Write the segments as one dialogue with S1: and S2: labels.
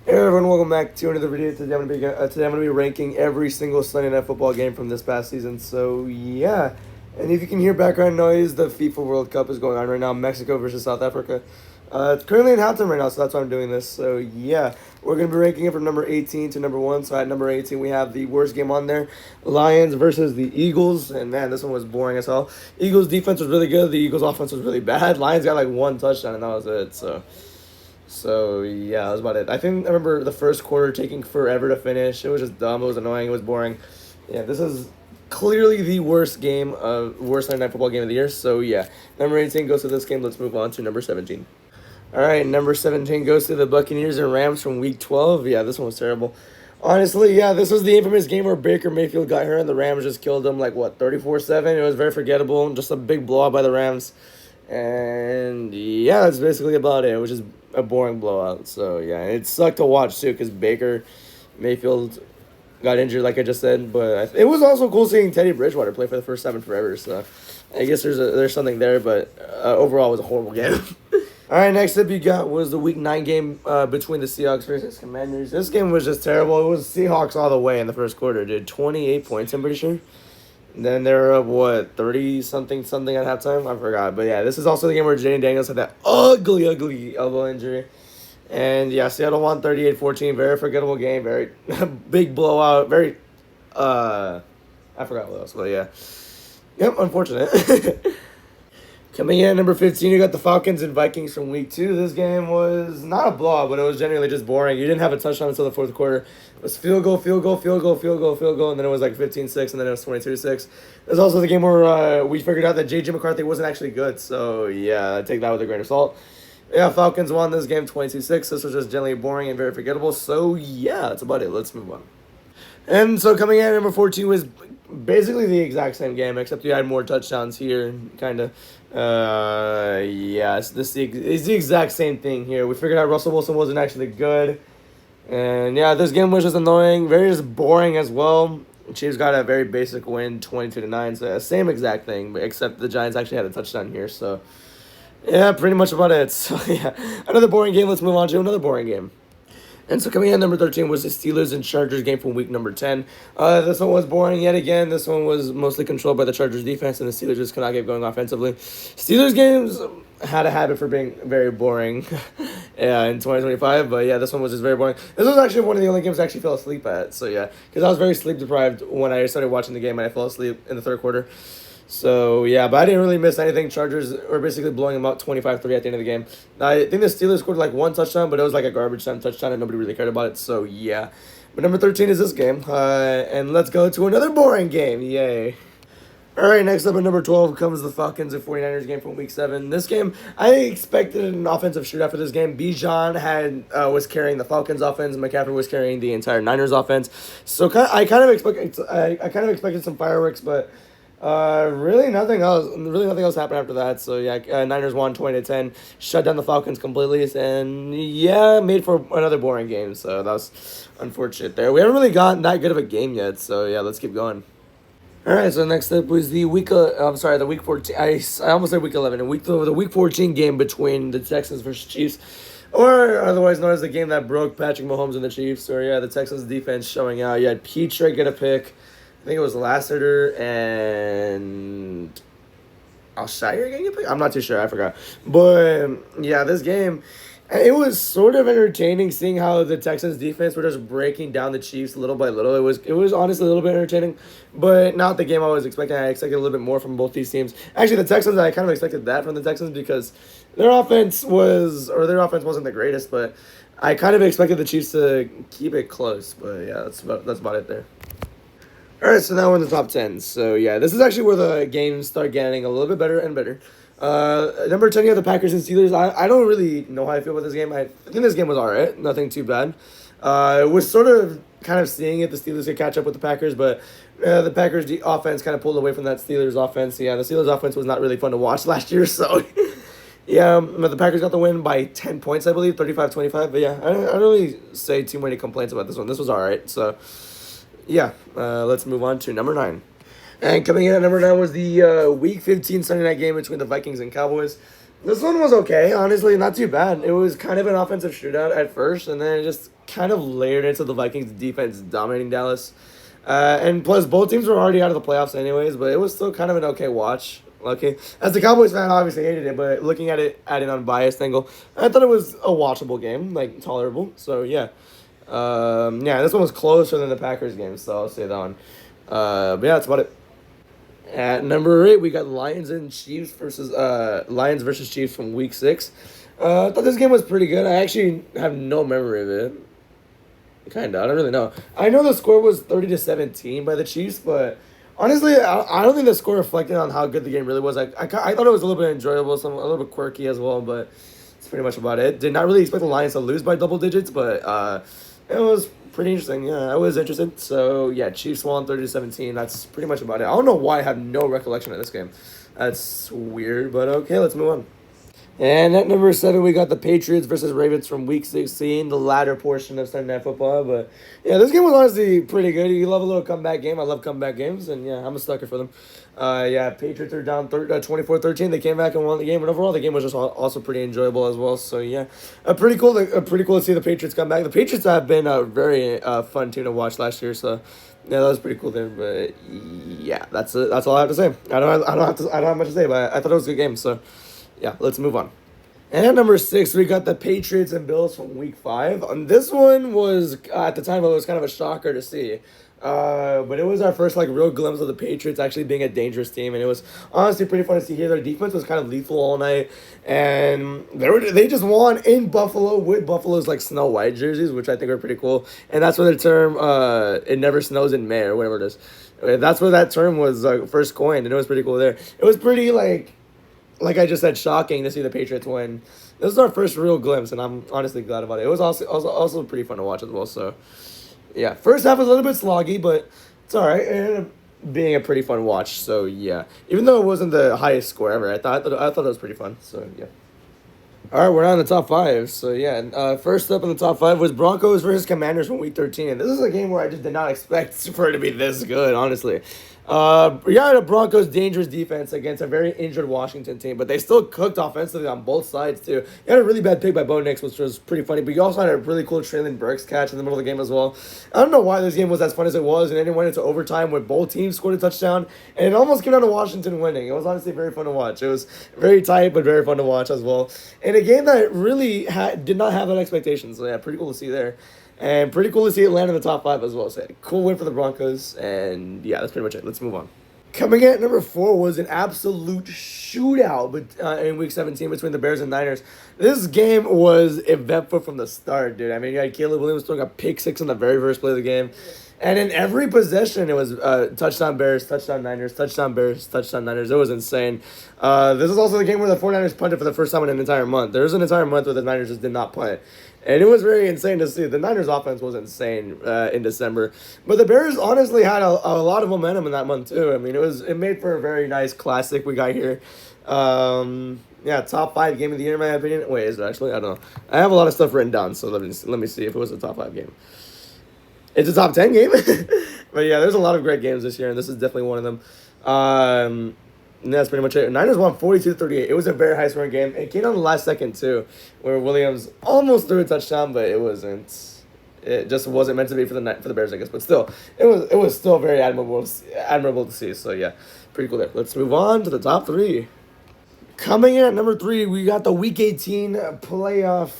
S1: Hey everyone, welcome back to another video. Today I'm gonna be ranking every single Sunday Night Football game from this past season. So yeah, and if you can hear background noise, the FIFA World Cup is going on right now. Mexico versus South Africa. It's currently in halftime right now, so that's why I'm doing this. So yeah, we're gonna be ranking it from number 18 to number 1. So at number 18, we have the worst game on there: Lions versus the Eagles. And man, this one was boring as hell. Eagles defense was really good. The Eagles offense was really bad. Lions got like one touchdown, and that was it. So yeah, that was about it. I remember the first quarter taking forever to finish. It was just dumb. It was annoying. It was boring. Yeah, this is clearly the worst Sunday Night Football game of the year. So yeah, number 18 goes to this game. Let's move on to number 17. All right, number 17 goes to the Buccaneers and Rams from Week 12. Yeah, this one was terrible. Honestly, yeah, this was the infamous game where Baker Mayfield got hurt and the Rams just killed him like what 34-7. It was very forgettable. Just a big blowout by the Rams. And yeah, that's basically about it. It was just a boring blowout. So yeah, it sucked to watch too because Baker Mayfield got injured, like I just said. But it was also cool seeing Teddy Bridgewater play for the first time in forever. So I guess there's something there. But overall, it was a horrible game. All right, next up you got was the Week 9 game between the Seahawks versus Commanders. This game was just terrible. It was Seahawks all the way in the first quarter, dude. 28 points, I'm pretty sure. Then they were up, what, 30 something at halftime? I forgot. But yeah, this is also the game where Jayden Daniels had that ugly elbow injury. And yeah, Seattle won 38-14. Very forgettable game. Very big blowout. I forgot what else. But yeah. Yep, unfortunate. Coming in at number 15, you got the Falcons and Vikings from Week 2. This game was not a blowout, but it was generally just boring. You didn't have a touchdown until the fourth quarter. It was field goal, and then it was like 15-6, and then it was 22-6. There's also the game where we figured out that J.J. McCarthy wasn't actually good, so yeah, take that with a grain of salt. Yeah, Falcons won this game 22-6. This was just generally boring and very forgettable, so yeah, that's about it. Let's move on. And so coming in at number 14 was basically the exact same game, except you had more touchdowns here, kind of. Yeah, it's the exact same thing here. We figured out Russell Wilson wasn't actually good. And yeah, this game was just annoying, very just boring as well. Chiefs got a very basic win, 22-9. So same exact thing, but except the Giants actually had a touchdown here. So yeah, pretty much about it. So yeah, another boring game. Let's move on to another boring game. And so coming in at number 13 was the Steelers and Chargers game from week number 10. This one was boring yet again. This one was mostly controlled by the Chargers defense, and the Steelers just could not get going offensively. Steelers games had a habit for being very boring yeah, in 2025, but yeah, this one was just very boring. This was actually one of the only games I actually fell asleep at, so yeah, because I was very sleep deprived when I started watching the game and I fell asleep in the third quarter. So, yeah, but I didn't really miss anything. Chargers were basically blowing them out 25-3 at the end of the game. I think the Steelers scored like one touchdown, but it was like a garbage time touchdown, and nobody really cared about it. So, yeah. But number 13 is this game. And let's go to another boring game. Yay. All right, next up at number 12 comes the Falcons and 49ers game from Week 7. This game, I expected an offensive shootout for this game. Bijan was carrying the Falcons offense. McCaffrey was carrying the entire Niners offense. So I kind of expected some fireworks, but really nothing else. Really nothing else happened after that. So yeah, Niners won 20-10, shut down the Falcons completely, and yeah, made for another boring game. So that was unfortunate there. We haven't really gotten that good of a game yet. So yeah, let's keep going. All right, so next up was the week. The week 14. I almost said week 11. The week 14 game between the Texans versus Chiefs, or otherwise known as the game that broke Patrick Mahomes and the Chiefs. Or yeah, the Texans defense showing out. You had Pitre get a pick. I think it was Lassiter and Alshire getting a pick. I'm not too sure. I forgot. But yeah, this game, it was sort of entertaining seeing how the Texans defense were just breaking down the Chiefs little by little. It was honestly a little bit entertaining, but not the game I was expecting. I expected a little bit more from both these teams. Actually, the Texans, I kind of expected that from the Texans because their offense wasn't the greatest, but I kind of expected the Chiefs to keep it close. But yeah, that's about it there. All right, so now we're in the top 10. So, yeah, this is actually where the games start getting a little bit better and better. Number 10, you have the Packers and Steelers. I don't really know how I feel about this game. I think this game was all right. Nothing too bad. It was sort of kind of seeing it. The Steelers could catch up with the Packers, but the Packers' offense kind of pulled away from that Steelers offense. Yeah, the Steelers offense was not really fun to watch last year, so... Yeah, but the Packers got the win by 10 points, I believe, 35-25. But yeah, I don't really say too many complaints about this one. This was all right, so... Yeah, let's move on to number 9. And coming in at number 9 was the Week 15 Sunday night game between the Vikings and Cowboys. This one was okay, honestly, not too bad. It was kind of an offensive shootout at first, and then it just kind of layered into the Vikings' defense dominating Dallas. And plus, both teams were already out of the playoffs anyways, but it was still kind of an okay watch. Okay, as the Cowboys fan, I obviously hated it, but looking at an unbiased angle, I thought it was a watchable game, like tolerable. So yeah, yeah, this one was closer than the Packers game, so I'll say that one. But yeah, that's about it. At number 8, we got Lions versus Chiefs from Week 6. I thought this game was pretty good. I actually have no memory of it. Kinda, I don't really know. I know the score was 30-17 by the Chiefs, but honestly, I don't think the score reflected on how good the game really was. I thought it was a little bit enjoyable, a little bit quirky as well, but it's pretty much about it. Did not really expect the Lions to lose by double digits, but it was pretty interesting. Yeah, I was interested. So yeah, Chiefs won 30-17. That's pretty much about it. I don't know why I have no recollection of this game. That's weird, but okay, let's move on. And at number 7, we got the Patriots versus Ravens from Week 16, the latter portion of Sunday Night Football. But yeah, this game was honestly pretty good. You love a little comeback game. I love comeback games, and yeah, I'm a sucker for them. Yeah, Patriots are down 24-13. They came back and won the game, but overall the game was just also pretty enjoyable as well. So yeah, pretty cool to see the Patriots come back. The Patriots have been a very fun team to watch last year. So yeah, that was pretty cool there. But yeah, that's it. That's all I have to say. I don't have much to say, but I thought it was a good game. So yeah, let's move on. And at number 6, we got the Patriots and Bills from Week 5. And this one was, at the time, it was kind of a shocker to see. But it was our first like real glimpse of the Patriots actually being a dangerous team, and it was honestly pretty fun to see here. Their defense was kind of lethal all night, and they just won in Buffalo with Buffalo's like snow white jerseys, which I think are pretty cool. And that's where the term "it never snows in May" or whatever it is. That's where that term was first coined, and it was pretty cool there. It was pretty like I just said, shocking to see the Patriots win. This is our first real glimpse, and I'm honestly glad about it. It was also pretty fun to watch as well. So, yeah, first half was a little bit sloggy, but it's all right. It ended up being a pretty fun watch. So yeah, even though it wasn't the highest score ever, I thought it was pretty fun. So yeah. All right, we're on the top 5. So yeah, first up in the top 5 was Broncos versus Commanders from Week 13. And this is a game where I just did not expect for it to be this good, honestly. We got a Broncos dangerous defense against a very injured Washington team, but they still cooked offensively on both sides too. You had a really bad pick by Bo Nix, which was pretty funny, but you also had a really cool Traylon Burks catch in the middle of the game as well. I don't know why this game was as fun as it was, and then it went into overtime where both teams scored a touchdown, and it almost came down to Washington winning. It was honestly very fun to watch. It was very tight, but very fun to watch as well. And a game that really did not have that expectation, so yeah, pretty cool to see there. And pretty cool to see it land in the top 5 as well. So, cool win for the Broncos. And yeah, that's pretty much it. Let's move on. Coming in at number 4 was an absolute shootout in Week 17 between the Bears and Niners. This game was eventful from the start, dude. I mean, you had Caleb Williams throwing a pick 6 on the very first play of the game. And in every possession, it was touchdown Bears, touchdown Niners, touchdown Bears, touchdown Niners. It was insane. This is also the game where the 49ers punted for the first time in an entire month. There was an entire month where the Niners just did not punt. And it was very insane to see. The Niners' offense was insane in December. But the Bears honestly had a lot of momentum in that month, too. I mean, it made for a very nice classic we got here. Yeah, top 5 game of the year, in my opinion. Wait, is it actually? I don't know. I have a lot of stuff written down, so let me see if it was a top 5 game. It's a top 10 game. But yeah, there's a lot of great games this year, and this is definitely one of them. And that's pretty much it. Niners won 42-38. It was a very high-scoring game. It came on the last second, too, where Williams almost threw a touchdown, but it wasn't. It just wasn't meant to be for the Bears, I guess. But still, it was still very admirable to see. So, yeah, pretty cool there. Let's move on to the top 3. Coming in at number 3, we got the Week 18 playoff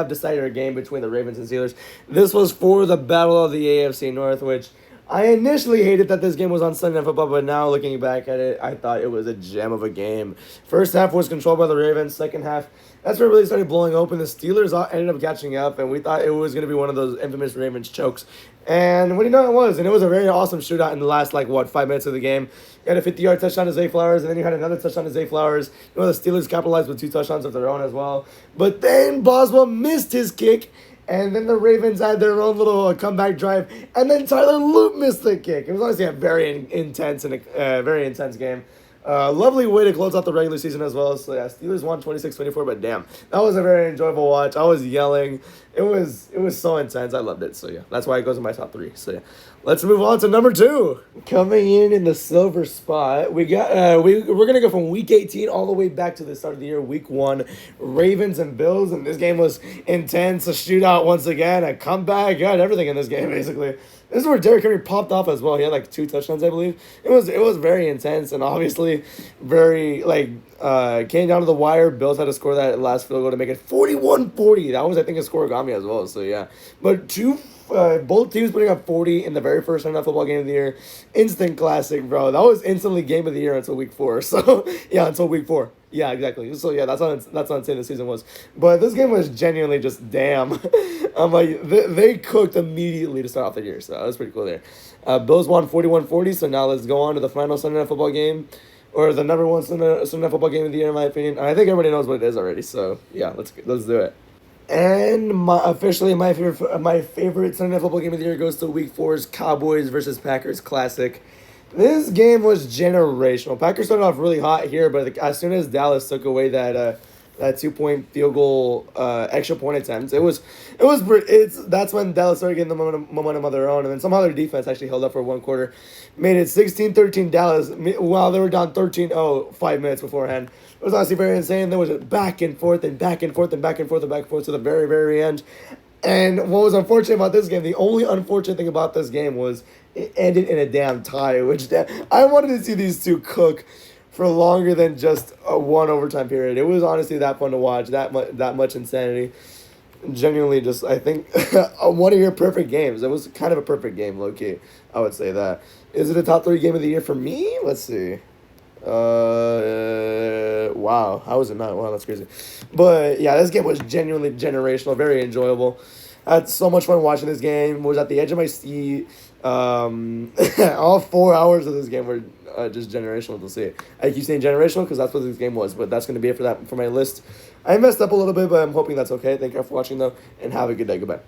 S1: decider game between the Ravens and Steelers. This was for the Battle of the AFC North, which I initially hated that this game was on Sunday Night Football, but now looking back at it, I thought it was a gem of a game. First half was controlled by the Ravens. Second half, that's where it really started blowing open. The Steelers ended up catching up, and we thought it was going to be one of those infamous Ravens chokes. And what do you know, it was. And it was a very awesome shootout in the last, 5 minutes of the game. You had a 50-yard touchdown to Zay Flowers, and then you had another touchdown to Zay Flowers. The Steelers capitalized with 2 touchdowns of their own as well. But then Boswell missed his kick, and then the Ravens had their own little comeback drive, and then Tyler Loop missed the kick. It was honestly a very intense game. Lovely way to close out the regular season as well. So yeah, Steelers won 26-24, but damn, that was a very enjoyable watch. I was yelling. It was so intense. I loved it. So yeah, that's why it goes in my top three. So yeah, let's move on to number two. Coming in the silver spot, we got we're gonna go from week 18 all the way back to the start of the year, week 1, Ravens and Bills, and this game was intense. A shootout once again, a comeback, got everything in this game basically. This is where Derrick Henry popped off as well. He had like 2 touchdowns, I believe. It was very intense and obviously very came down to the wire. Bills had to score that last field goal to make it 41-40. That was I think a scoregami as well. So yeah, but both teams putting up 40 in the very first NFL football game of the year. Instant classic, bro. That was instantly game of the year until week 4. So yeah, until week 4. Yeah, exactly. So yeah, that's how insane the season was. But this game was genuinely just damn. I'm like they cooked immediately to start off the year, so that was pretty cool there. Bills won 41-40. So now let's go on to the final Sunday Night Football game, or the number one Sunday Night Football game of the year in my opinion. And I think everybody knows what it is already. So yeah, let's do it. And officially my favorite Sunday Night Football game of the year goes to Week 4's Cowboys versus Packers Classic. This game was generational. Packers started off really hot here, but as soon as Dallas took away that 2 point field goal extra point attempt, that's when Dallas started getting the momentum of their own, and then somehow their defense actually held up for one quarter, made it 16-13 Dallas while they were down 13-0 5 minutes beforehand. It was honestly very insane. There was a back and forth and back and forth and back and forth and back and forth to the very, very end. And what was unfortunate about this game, the only unfortunate thing about this game was it ended in a damn tie, which I wanted to see these two cook for longer than just a one overtime period. It was honestly that fun to watch, that much insanity. Genuinely, just I think one of your perfect games. It was kind of a perfect game, low key. I would say that. Is it a top 3 game of the year for me? Let's see. Wow. How was it not? Wow, that's crazy. But yeah, this game was genuinely generational, very enjoyable. I had so much fun watching this game. Was at the edge of my seat. All 4 hours of this game were just generational to see. I keep saying generational because that's what this game was, but that's going to be it for my list. I messed up a little bit, but I'm hoping that's okay. Thank you for watching, though, and have a good day. Goodbye.